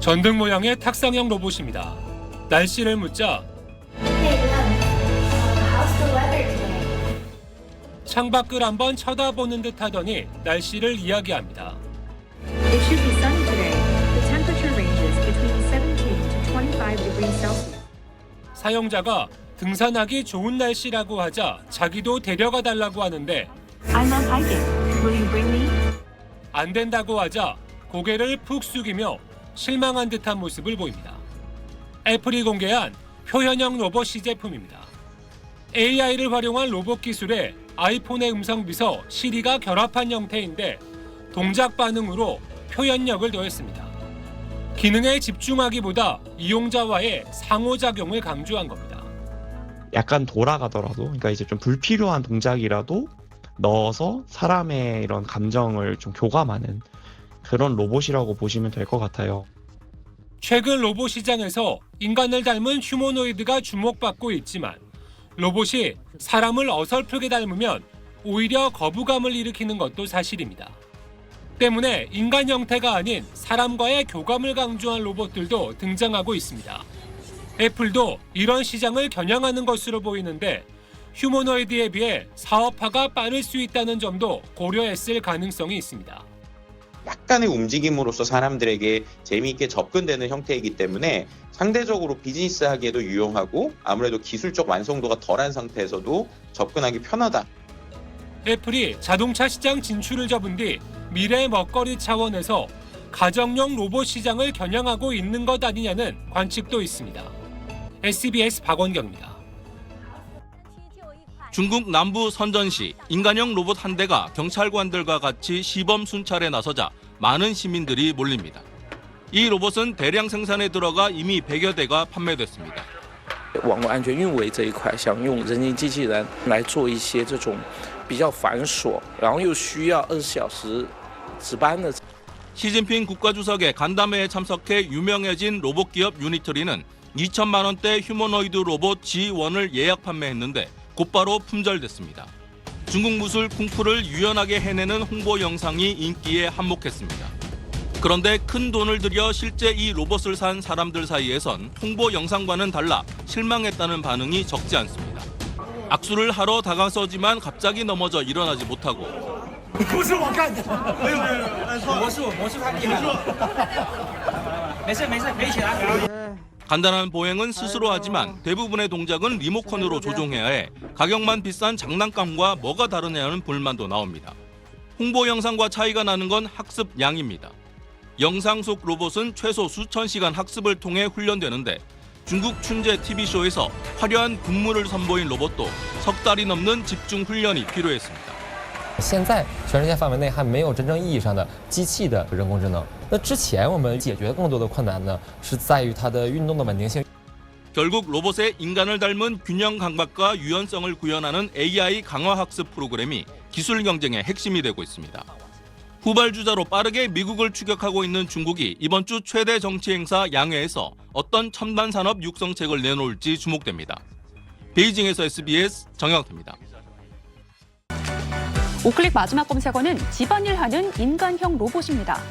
전등 모양의 탁상형 로봇입니다. 날씨를 묻자 How's the weather today? 창밖을 한번 쳐다보는 듯 하더니 날씨를 이야기합니다. It should be sunny today. The temperature ranges between 17 to 25 degrees Celsius. 사용자가 등산하기 좋은 날씨라고 하자 자기도 데려가 달라고 하는데 I love hiking. Will you bring me? 안 된다고 하자 고개를 푹 숙이며 실망한 듯한 모습을 보입니다. 애플이 공개한 표현형 로봇 시제품입니다. AI를 활용한 로봇 기술에 아이폰의 음성 비서 시리가 결합한 형태인데 동작 반응으로 표현력을 더했습니다. 기능에 집중하기보다 이용자와의 상호작용을 강조한 겁니다. 약간 돌아가더라도, 그러니까 이제 좀 불필요한 동작이라도 넣어서 사람의 이런 감정을 좀 교감하는 그런 로봇이라고 보시면 될 것 같아요. 최근 로봇 시장에서 인간을 닮은 휴머노이드가 주목받고 있지만 로봇이 사람을 어설프게 닮으면 오히려 거부감을 일으키는 것도 사실입니다. 때문에 인간 형태가 아닌 사람과의 교감을 강조한 로봇들도 등장하고 있습니다. 애플도 이런 시장을 겨냥하는 것으로 보이는데 휴머노이드에 비해 사업화가 빠를 수 있다는 점도 고려했을 가능성이 있습니다. 약간의 움직임으로써 사람들에게 재미있게 접근되는 형태이기 때문에 상대적으로 비즈니스하기에도 유용하고 아무래도 기술적 완성도가 덜한 상태에서도 접근하기 편하다. 애플이 자동차 시장 진출을 접은 뒤 미래 먹거리 차원에서 가정용 로봇 시장을 겨냥하고 있는 것 아니냐는 관측도 있습니다. SBS 박원경입니다. 중국 남부 선전시 인간형 로봇 한 대가 경찰관들과 같이 시범 순찰에 나서자 많은 시민들이 몰립니다. 이 로봇은 대량 생산에 들어가 이미 100여 대가 판매됐습니다. 网络安全运维这一块，想用人形机器人来做一些这种比较繁琐，然后又需要24小时值班的。 시진핑 국가주석의 간담회에 참석해 유명해진 로봇 기업 유니트리는 2천만 원대 휴머노이드 로봇 G1을 예약 판매했는데 곧바로 품절됐습니다. 중국 무술 쿵푸를 유연하게 해내는 홍보 영상이 인기에 한몫했습니다. 그런데 큰 돈을 들여 실제 이 로봇을 산 사람들 사이에선 홍보 영상과는 달라 실망했다는 반응이 적지 않습니다. 악수를 하러 다가서지만 갑자기 넘어져 일어나지 못하고 不是我干的，没有，魔术太厉害了，没事，可以起来。 간단한 보행은 스스로 하지만 대부분의 동작은 리모컨으로 조종해야 해 가격만 비싼 장난감과 뭐가 다르냐는 불만도 나옵니다. 홍보 영상과 차이가 나는 건 학습량입니다. 영상 속 로봇은 최소 수천 시간 학습을 통해 훈련되는데 중국 춘제 TV쇼에서 화려한 군무를 선보인 로봇도 석 달이 넘는 집중 훈련이 필요했습니다. 现在全世界范围内还没有真正意义上的机器的人工智能。那之前我们解决更多的困难呢，是在于它的运动的稳定性。 결국 로봇의 인간을 닮은 균형 감각과 유연성을 구현하는 AI 강화 학습 프로그램이 기술 경쟁의 핵심이 되고 있습니다. 후발주자로 빠르게 미국을 추격하고 있는 중국이 이번 주 최대 정치 행사 양회에서 어떤 첨단 산업 육성책을 내놓을지 주목됩니다. 베이징에서 SBS 정영태입니다. 우클릭 마지막 검색어는 집안일 하는 인간형 로봇입니다.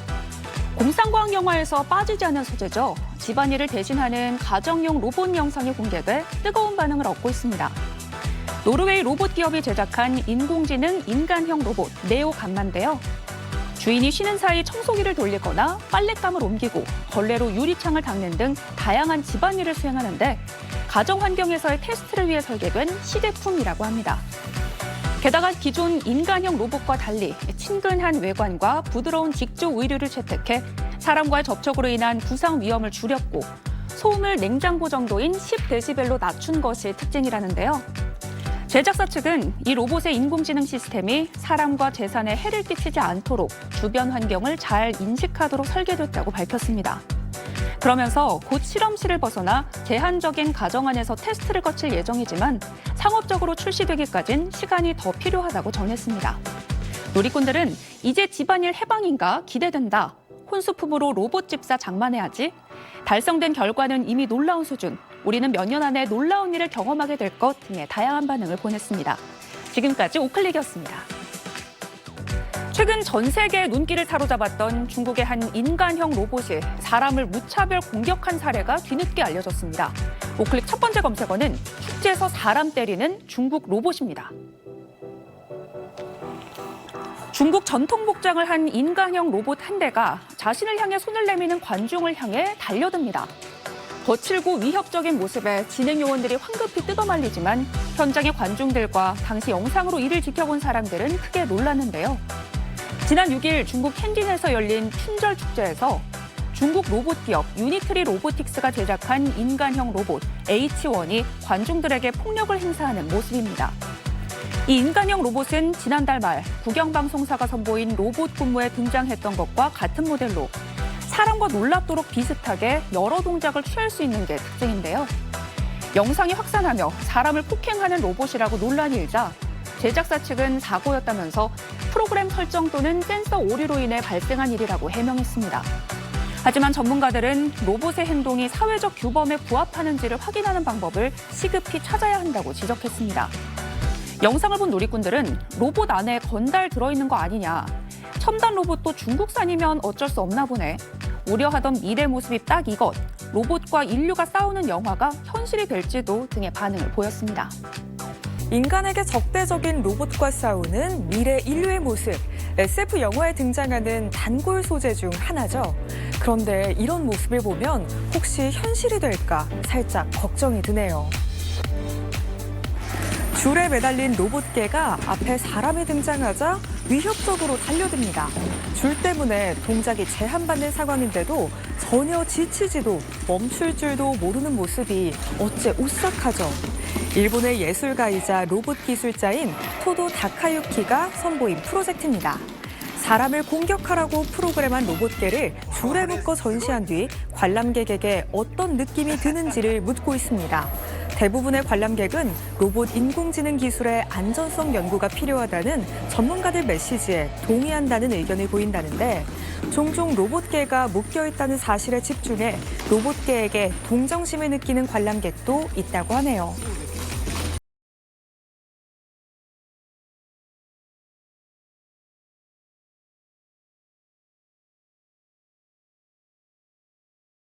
공상과학 영화에서 빠지지 않은 소재죠. 집안일을 대신하는 가정용 로봇 영상이 공개돼 뜨거운 반응을 얻고 있습니다. 노르웨이 로봇 기업이 제작한 인공지능 인간형 로봇 네오 감마인데요. 주인이 쉬는 사이 청소기를 돌리거나 빨랫감을 옮기고 걸레로 유리창을 닦는 등 다양한 집안일을 수행하는데 가정 환경에서의 테스트를 위해 설계된 시제품이라고 합니다. 게다가 기존 인간형 로봇과 달리 친근한 외관과 부드러운 직조 의류를 채택해 사람과의 접촉으로 인한 부상 위험을 줄였고 소음을 냉장고 정도인 10데시벨로 낮춘 것이 특징이라는데요. 제작사 측은 이 로봇의 인공지능 시스템이 사람과 재산에 해를 끼치지 않도록 주변 환경을 잘 인식하도록 설계됐다고 밝혔습니다. 그러면서 곧 실험실을 벗어나 제한적인 가정 안에서 테스트를 거칠 예정이지만 상업적으로 출시되기까진 시간이 더 필요하다고 전했습니다. 놀이꾼들은 이제 집안일 해방인가 기대된다. 혼수품으로 로봇 집사 장만해야지. 달성된 결과는 이미 놀라운 수준. 우리는 몇 년 안에 놀라운 일을 경험하게 될 것 등의 다양한 반응을 보냈습니다. 지금까지 오클릭이었습니다. 최근 전 세계의 눈길을 사로잡았던 중국의 한 인간형 로봇이 사람을 무차별 공격한 사례가 뒤늦게 알려졌습니다. 오클릭 첫 번째 검색어는 축제에서 사람 때리는 중국 로봇입니다. 중국 전통 복장을 한 인간형 로봇 한 대가 자신을 향해 손을 내미는 관중을 향해 달려듭니다. 거칠고 위협적인 모습에 진행 요원들이 황급히 뜯어말리지만 현장의 관중들과 당시 영상으로 이를 지켜본 사람들은 크게 놀랐는데요. 지난 6일 중국 텐딘에서 열린 춘절 축제에서 중국 로봇 기업 유니트리 로보틱스가 제작한 인간형 로봇 H1이 관중들에게 폭력을 행사하는 모습입니다. 이 인간형 로봇은 지난달 말 국영방송사가 선보인 로봇 군무에 등장했던 것과 같은 모델로 사람과 놀랍도록 비슷하게 여러 동작을 취할 수 있는 게 특징인데요. 영상이 확산하며 사람을 폭행하는 로봇이라고 논란이 일자 제작사 측은 사고였다면서 프로그램 설정 또는 센서 오류로 인해 발생한 일이라고 해명했습니다. 하지만 전문가들은 로봇의 행동이 사회적 규범에 부합하는지를 확인하는 방법을 시급히 찾아야 한다고 지적했습니다. 영상을 본 놀이꾼들은 로봇 안에 건달 들어있는 거 아니냐, 첨단 로봇도 중국산이면 어쩔 수 없나 보네, 우려하던 미래 모습이 딱 이것, 로봇과 인류가 싸우는 영화가 현실이 될지도 등의 반응을 보였습니다. 인간에게 적대적인 로봇과 싸우는 미래 인류의 모습, SF 영화에 등장하는 단골 소재 중 하나죠. 그런데 이런 모습을 보면 혹시 현실이 될까 살짝 걱정이 드네요. 줄에 매달린 로봇개가 앞에 사람이 등장하자 위협적으로 달려듭니다. 줄 때문에 동작이 제한받는 상황인데도 전혀 지치지도 멈출 줄도 모르는 모습이 어째 오싹하죠. 일본의 예술가이자 로봇 기술자인 토도 다카유키가 선보인 프로젝트입니다. 사람을 공격하라고 프로그램한 로봇개를 줄에 묶어 전시한 뒤 관람객에게 어떤 느낌이 드는지를 묻고 있습니다. 대부분의 관람객은 로봇 인공지능 기술의 안전성 연구가 필요하다는 전문가들 메시지에 동의한다는 의견을 보인다는데, 종종 로봇개가 묶여있다는 사실에 집중해 로봇개에게 동정심을 느끼는 관람객도 있다고 하네요.